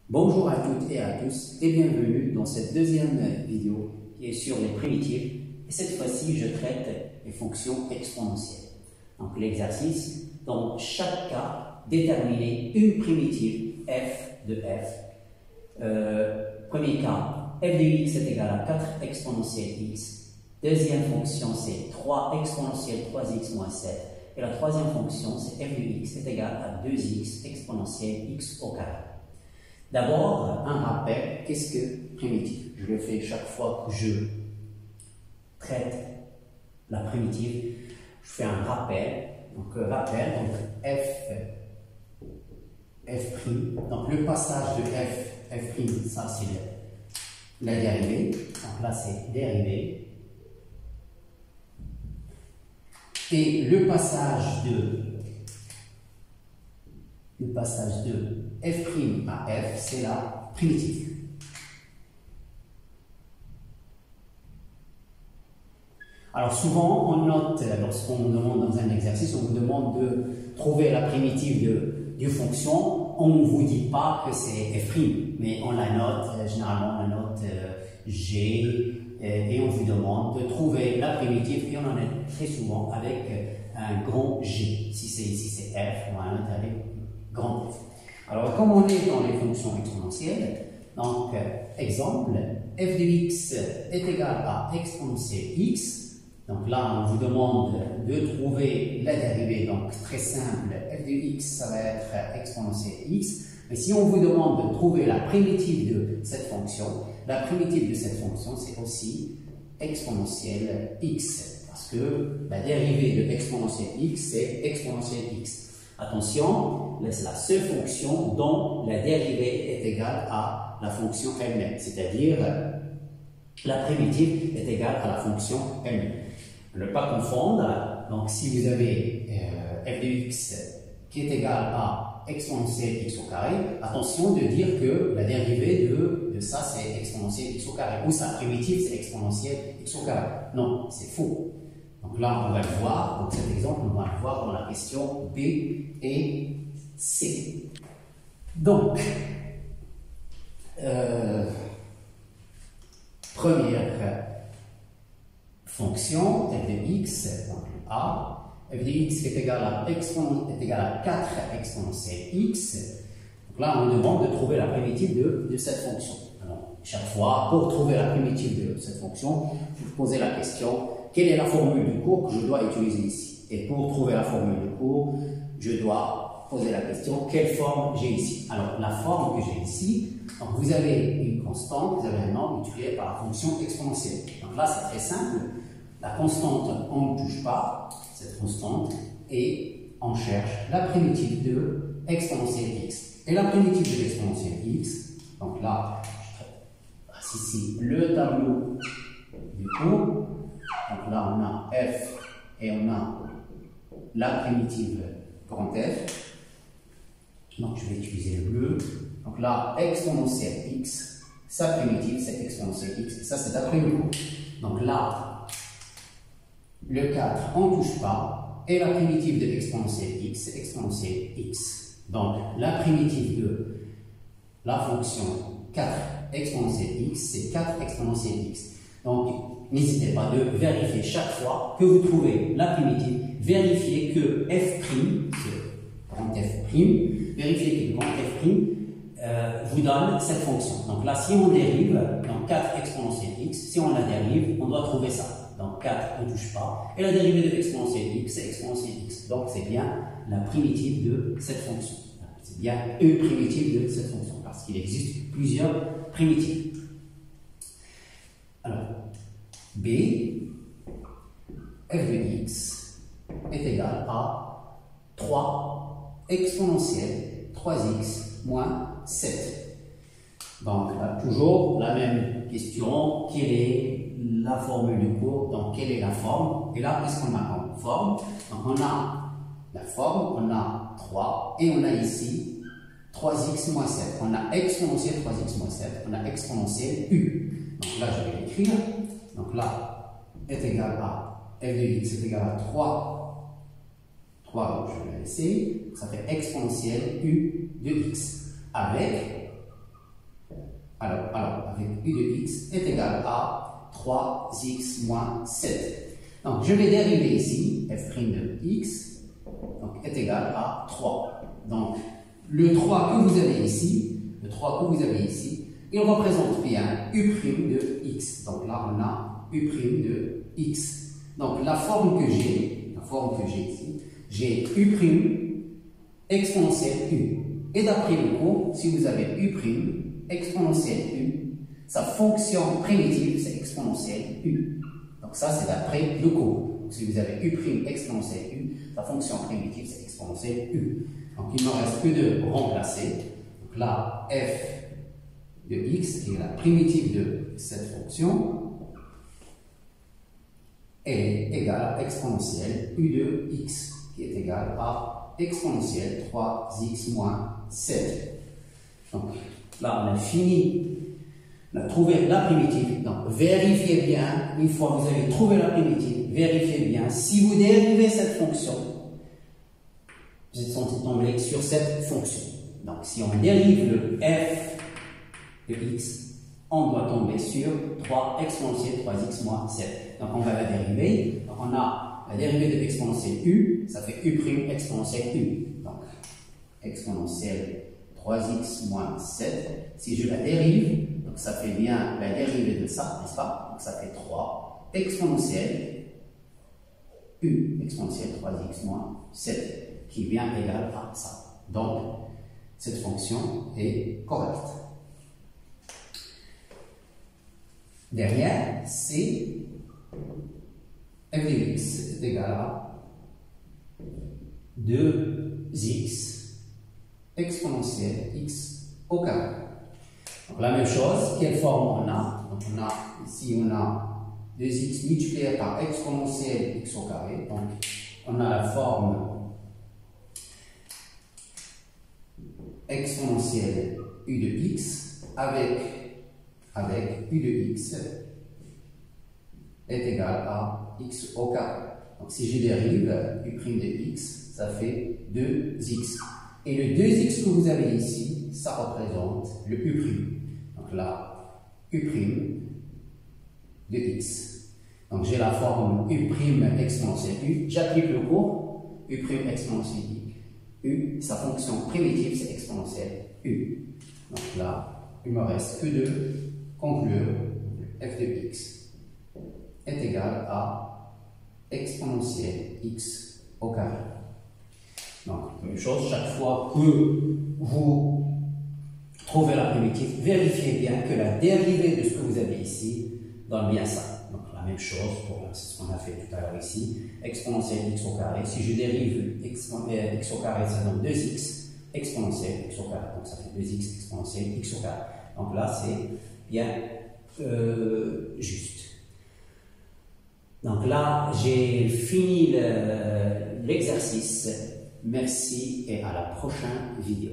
Bonjour à toutes et à tous et bienvenue dans cette deuxième vidéo qui est sur les primitives. Et cette fois-ci, je traite les fonctions exponentielles. Donc l'exercice, dans chaque cas, déterminer une primitive f de f. Premier cas, f de x est égal à 4 exponentielle x. Deuxième fonction, c'est 3 exponentielle 3x moins 7. Et la troisième fonction, c'est f de x est égal à 2x exponentielle x au carré. D'abord, un rappel, qu'est-ce que primitive? Je le fais chaque fois que je traite la primitive, je fais un rappel. Donc, f', donc le passage de f', ça c'est la dérivée, donc là c'est dérivée. Et le passage de f' à f, c'est la primitive. Alors souvent, on note, lorsqu'on nous demande dans un exercice, on vous demande de trouver la primitive d'une fonction, on ne vous dit pas que c'est f', mais on la note, généralement on la note g, et on vous demande de trouver la primitive, et on en est très souvent avec un grand G, si c'est f, on va noter avec grand F. Alors, comme on est dans les fonctions exponentielles, donc, exemple, f de x est égal à exponentielle x. Donc là, on vous demande de trouver la dérivée, donc très simple, f de x, ça va être exponentielle x. Mais si on vous demande de trouver la primitive de cette fonction, la primitive de cette fonction, c'est aussi exponentielle x. Parce que la dérivée de exponentielle x, c'est exponentielle x. Attention, c'est la seule fonction dont la dérivée est égale à la fonction elle-même, c'est-à-dire la primitive est égale à la fonction elle-même. Ne pas confondre, donc si vous avez f de x qui est égal à exponentielle x au carré, attention de dire que la dérivée de ça c'est exponentielle x au carré, ou sa primitive c'est exponentielle x au carré. Non, c'est faux. Donc là, on va le voir, dans cet exemple, on va le voir dans la question B et C. Donc, première fonction, f de x, donc A, f de x qui est égal à 4 exponentielle x. Donc là, on demande de trouver la primitive de cette fonction. Alors, chaque fois, pour trouver la primitive de cette fonction, je vous posez la question, quelle est la formule du cours que je dois utiliser ici? Et pour trouver la formule du cours, je dois poser la question, quelle forme j'ai ici? Alors, la forme que j'ai ici, donc vous avez une constante, vous avez un nombre multiplié par la fonction exponentielle. Donc là, c'est très simple. La constante, on ne touche pas cette constante et on cherche la primitive de exponentielle x. Et la primitive de l'exponentielle x, donc là, je trace ici le tableau du cours. Donc là, on a f et on a la primitive grand F. Donc je vais utiliser le bleu. Donc là, exponentielle x, sa primitive c'est exponentielle x, ça c'est après le cours. Donc là, le 4, on ne touche pas, et la primitive de exponentielle x, c'est exponentielle x. Donc la primitive de la fonction 4 exponentielle x, c'est 4 exponentielle x. Donc n'hésitez pas de vérifier chaque fois que vous trouvez la primitive, vérifiez que f', ce grand f', vérifiez que le grand f' vous donne cette fonction. Donc là, si on dérive, donc 4 exponentielle x, si on la dérive, on doit trouver ça. Donc 4, on ne touche pas. Et la dérivée de exponentielle x, c'est exponentielle x. Donc c'est bien la primitive de cette fonction. C'est bien une primitive de cette fonction, parce qu'il existe plusieurs primitives. Alors, b, f de x est égal à 3 exponentielle 3x moins 7. Donc, là, toujours la même question, quelle est la formule du cours, donc quelle est la forme? Et là, qu'est-ce qu'on a comme forme? Donc, on a la forme, on a 3, et on a ici 3x moins 7. On a exponentielle 3x moins 7, on a exponentielle u. Donc là, je vais l'écrire. Donc là, est égal à f de x est égal à 3, je vais la laisser, ça fait exponentielle u de x, avec u de x est égal à 3x moins 7. Donc, je vais dériver ici, f' de x donc, est égal à 3. Donc, le 3 que vous avez ici, il représente bien u' de x. Donc là, on a u' de x. Donc, la forme que j'ai ici, j'ai u' exponentielle u. Et d'après le cours, si vous avez u' exponentielle u, sa fonction primitive, c'est exponentielle u. Donc ça, c'est d'après le cours. Donc, si vous avez u' exponentielle u, sa fonction primitive, c'est exponentielle u. Donc il ne me reste que de remplacer. Donc là, f de x, qui est la primitive de cette fonction, est égale à exponentielle u de x, qui est égale à exponentielle 3x moins 7. Donc là, on a fini, on a trouvé la primitive. Donc vérifiez bien, une fois que vous avez trouvé la primitive, vérifiez bien si vous dérivez cette fonction, vous êtes censé tomber sur cette fonction. Donc si on dérive le f de x, on doit tomber sur 3 exponentielle 3x moins 7. Donc on va la dériver. Donc on a la dérivée de exponentielle u, ça fait u' exponentielle u. Donc exponentielle 3x moins 7. Si je la dérive, donc ça fait bien la dérivée de ça, n'est-ce pas? Donc ça fait 3 exponentielle u, exponentielle 3x moins 7, qui est bien égal à ça. Donc cette fonction est correcte. Derrière, c'est f de x est égal à 2x exponentielle x au carré. Donc la même chose, quelle forme on a? Donc on a ici 2x multiplié par exponentielle x au carré. Donc on a la forme exponentielle u de x avec u de x est égal à x au carré. Donc si je dérive u' de x, ça fait 2x. Et le 2x que vous avez ici, ça représente le u'. Donc là, u' de x. Donc j'ai la forme u' exponentielle u. J'applique le cours, u' exponentielle u. Sa fonction primitive, c'est exponentielle u. Donc là, il me reste que de conclure f de x est égal à exponentielle x au carré. Donc, même chose, chaque fois que vous trouvez la primitive, vérifiez bien que la dérivée de ce que vous avez ici donne bien ça. Donc, la même chose, c'est ce qu'on a fait tout à l'heure ici, exponentielle x au carré. Si je dérive x au carré, ça donne 2x exponentielle x au carré. Donc, ça fait 2x exponentielle x au carré. Donc là, c'est bien juste. Donc là, j'ai fini l'exercice. Merci et à la prochaine vidéo.